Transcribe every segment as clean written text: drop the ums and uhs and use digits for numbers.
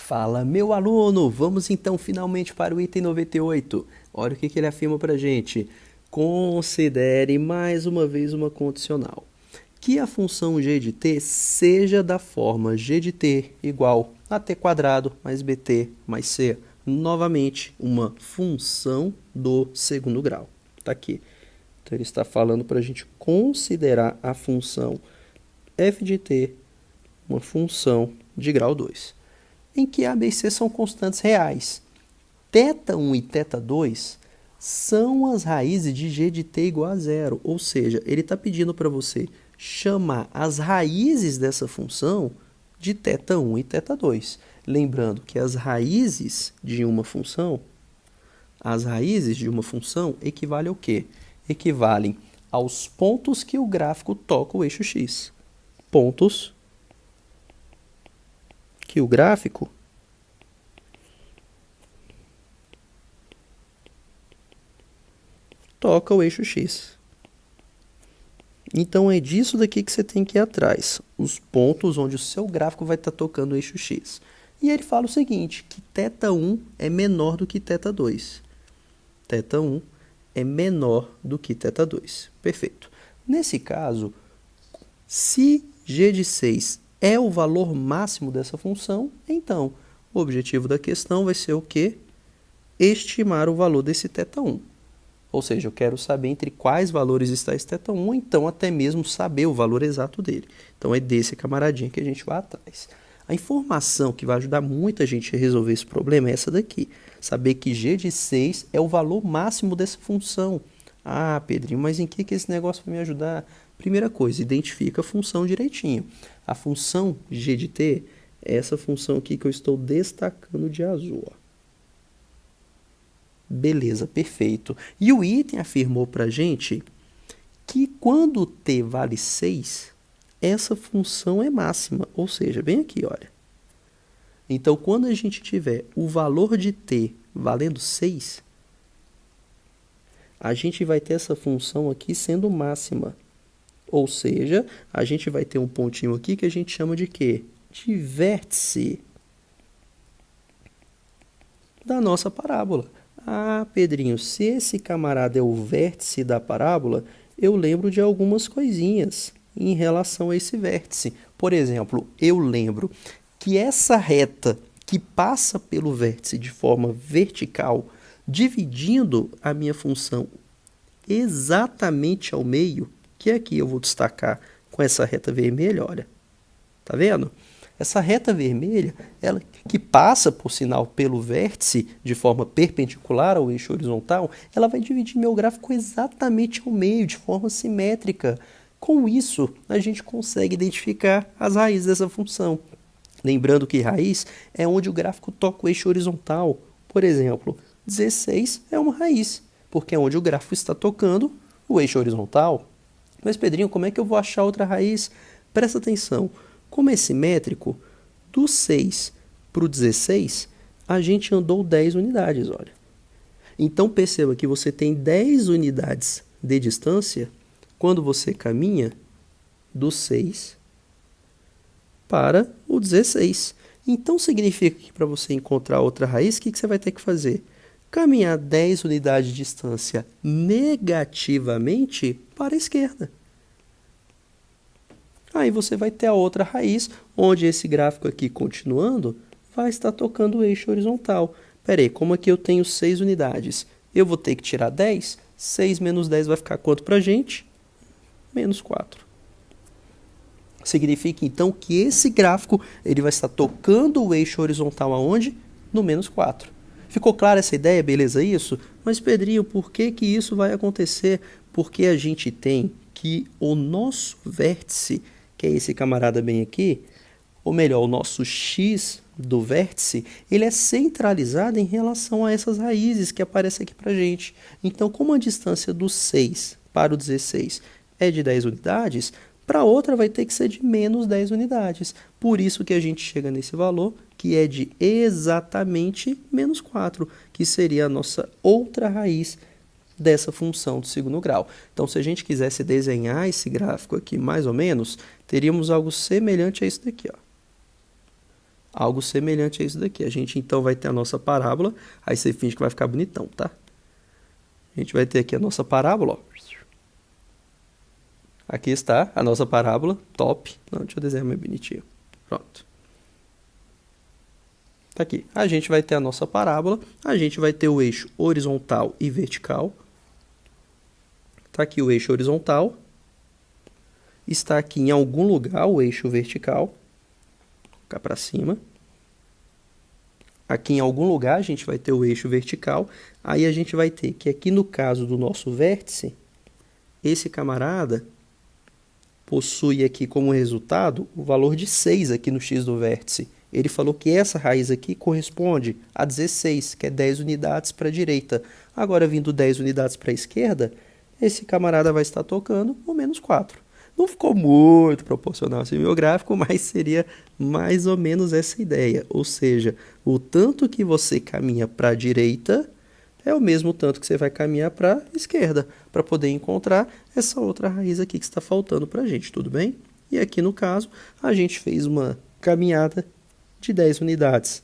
Fala, meu aluno! Vamos então finalmente para o item 98. Olha o que ele afirma para a gente. Considere mais uma vez uma condicional. Que a função g de t seja da forma g de t igual a t quadrado mais bt mais c. Novamente, uma função do segundo grau. Está aqui. Então, ele está falando para a gente considerar a função f de t uma função de grau 2. Em que a, b e c são constantes reais. Θ1 e θ2 são as raízes de g de t igual a zero. Ou seja, ele está pedindo para você chamar as raízes dessa função de θ1 e θ2. Lembrando que as raízes de uma função equivalem ao quê? Equivalem aos pontos que o gráfico toca o eixo x. Pontos que o gráfico toca o eixo x. Então, é disso daqui que você tem que ir atrás. Os pontos onde o seu gráfico vai estar tocando o eixo x. E ele fala o seguinte, que θ1 é menor do que θ2. θ1 é menor do que θ2. Perfeito. Nesse caso, se g de 6 é o valor máximo dessa função, então o objetivo da questão vai ser o quê? Estimar o valor desse θ1. Ou seja, eu quero saber entre quais valores está esse θ1, então até mesmo saber o valor exato dele. Então é desse camaradinha que a gente vai atrás. A informação que vai ajudar muito a gente a resolver esse problema é essa daqui. Saber que g de 6 é o valor máximo dessa função. Ah, Pedrinho, mas em que esse negócio vai me ajudar? Primeira coisa, identifica a função direitinho. A função g de t é essa função aqui que eu estou destacando de azul. Ó. Beleza, perfeito. E o item afirmou para a gente que quando t vale 6, essa função é máxima. Ou seja, bem aqui, olha. Então, quando a gente tiver o valor de t valendo 6, a gente vai ter essa função aqui sendo máxima. Ou seja, a gente vai ter um pontinho aqui que a gente chama de quê? De vértice da nossa parábola. Ah, Pedrinho, se esse camarada é o vértice da parábola, eu lembro de algumas coisinhas em relação a esse vértice. Por exemplo, eu lembro que essa reta que passa pelo vértice de forma vertical, dividindo a minha função exatamente ao meio, que aqui eu vou destacar com essa reta vermelha, olha. Tá vendo? Essa reta vermelha, ela que passa, por sinal, pelo vértice de forma perpendicular ao eixo horizontal, ela vai dividir meu gráfico exatamente ao meio, de forma simétrica. Com isso, a gente consegue identificar as raízes dessa função. Lembrando que raiz é onde o gráfico toca o eixo horizontal. Por exemplo, 16 é uma raiz, porque é onde o gráfico está tocando o eixo horizontal. Mas, Pedrinho, como é que eu vou achar outra raiz? Presta atenção. Como é simétrico, do 6 para o 16, a gente andou 10 unidades, olha. Então, perceba que você tem 10 unidades de distância quando você caminha do 6 para o 16. Então, significa que para você encontrar outra raiz, o que você vai ter que fazer? Caminhar 10 unidades de distância negativamente para a esquerda. Aí você vai ter a outra raiz, onde esse gráfico aqui, continuando, vai estar tocando o eixo horizontal. Espera aí, como aqui eu tenho 6 unidades, eu vou ter que tirar 10? 6 menos 10 vai ficar quanto para a gente? Menos 4. Significa, então, que esse gráfico ele vai estar tocando o eixo horizontal aonde? No menos 4. Ficou clara essa ideia? Beleza isso? Mas, Pedrinho, por que isso vai acontecer? Porque a gente tem que o nosso vértice, que é esse camarada bem aqui, ou melhor, o nosso x do vértice, ele é centralizado em relação a essas raízes que aparecem aqui para a gente. Então, como a distância do 6 para o 16 é de 10 unidades, para outra vai ter que ser de menos 10 unidades. Por isso que a gente chega nesse valor, que é de exatamente menos 4, que seria a nossa outra raiz dessa função do segundo grau. Então, se a gente quisesse desenhar esse gráfico aqui mais ou menos, teríamos algo semelhante a isso daqui, ó. Algo semelhante a isso daqui. A gente então vai ter a nossa parábola, aí você finge que vai ficar bonitão, tá? A gente vai ter aqui a nossa parábola, ó. Aqui está a nossa parábola, top. Não, deixa eu desenhar mais bonitinho. Pronto. Tá aqui. A gente vai ter a nossa parábola, a gente vai ter o eixo horizontal e vertical. Tá aqui o eixo horizontal. Está aqui em algum lugar o eixo vertical. Vou colocar para cima. Aqui em algum lugar a gente vai ter o eixo vertical. Aí a gente vai ter que aqui no caso do nosso vértice, esse camarada possui aqui como resultado o valor de 6 aqui no x do vértice. Ele falou que essa raiz aqui corresponde a 16, que é 10 unidades para a direita. Agora, vindo 10 unidades para a esquerda, esse camarada vai estar tocando o menos 4. Não ficou muito proporcional assim meu gráfico, mas seria mais ou menos essa ideia. Ou seja, o tanto que você caminha para a direita é o mesmo tanto que você vai caminhar para a esquerda, para poder encontrar essa outra raiz aqui que está faltando para a gente, tudo bem? E aqui no caso, a gente fez uma caminhada de 10 unidades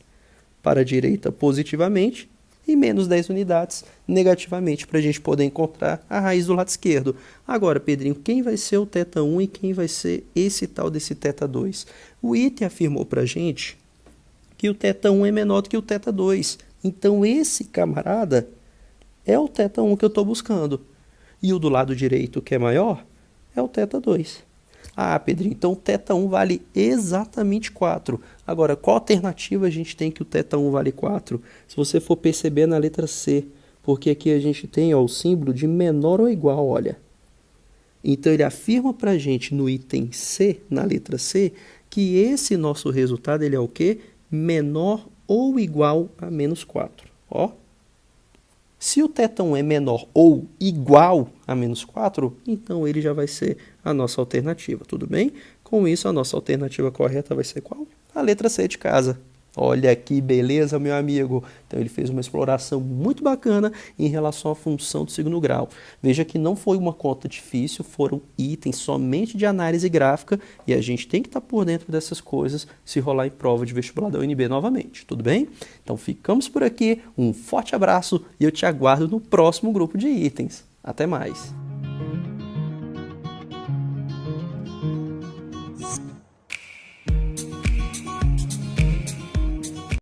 para a direita positivamente e menos 10 unidades negativamente para a gente poder encontrar a raiz do lado esquerdo. Agora, Pedrinho, quem vai ser o θ1 e quem vai ser esse tal desse θ2? O item afirmou para a gente que o θ1 é menor do que o θ2. Então, esse camarada é o θ1 que eu estou buscando. E o do lado direito, que é maior, é o θ2. Ah, Pedrinho, então o θ1 vale exatamente 4. Agora, qual alternativa a gente tem que o θ1 vale 4? Se você for perceber na letra C, porque aqui a gente tem ó, o símbolo de menor ou igual, olha. Então, ele afirma para a gente no item C, na letra C, que esse nosso resultado ele é o quê? Menor ou igual a menos 4. Ó. Se o θ1 é menor ou igual a menos 4, então ele já vai ser a nossa alternativa, tudo bem? Com isso, a nossa alternativa correta vai ser qual? A letra C de casa. Olha que beleza, meu amigo. Então, ele fez uma exploração muito bacana em relação à função do segundo grau. Veja que não foi uma conta difícil, foram itens somente de análise gráfica e a gente tem que estar por dentro dessas coisas se rolar em prova de vestibular da UNB novamente, tudo bem? Então, ficamos por aqui. Um forte abraço e eu te aguardo no próximo grupo de itens. Até mais!